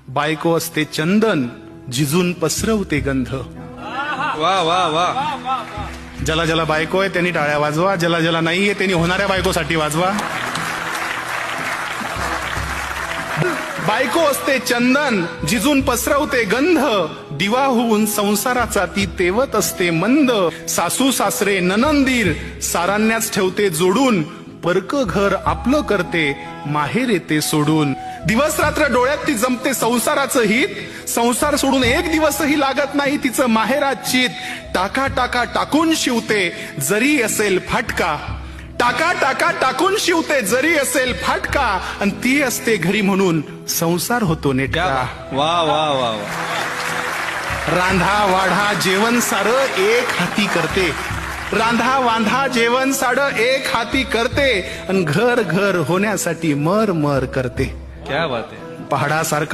बायको असते चंदन, जिजून पसरवते गंध. वा वा वा. ज्याला ज्याला बायको आहे त्यांनी टाळ्या वाजवा, ज्याला ज्याला नाहीये त्यांनी होणाऱ्या बायकोसाठी वाजवा. बायको असते चंदन, जिजून पसरवते गंध, दिवा होऊन संसाराचा ती तेवत असते मंद. सासू सासरे ननंदीर सारांनाच ठेवते जोडून, परक घर आपलं करते माहेर येते सोडून. दिवस रात्र डोळ्यात ती जमते संसाराचं हित, संसार सोडून एक दिवसही लागत नाही तिचं माहेरात चित. टाका टाका टाकून शिवते जरी असेल फाटका, टाका टाका टाकून शिवते जरी असेल फाटका. आणि ती असते घरी म्हणून संसार होतो नेटका. वा वा वा वा. रांधा वाढा जेवण सारं एक हाती करते, रांधा वांधा जेवण सारं एक हाती करते. आणि घर घर होण्यासाठी मर मर करते. क्या बात आहे. पहाडासारखा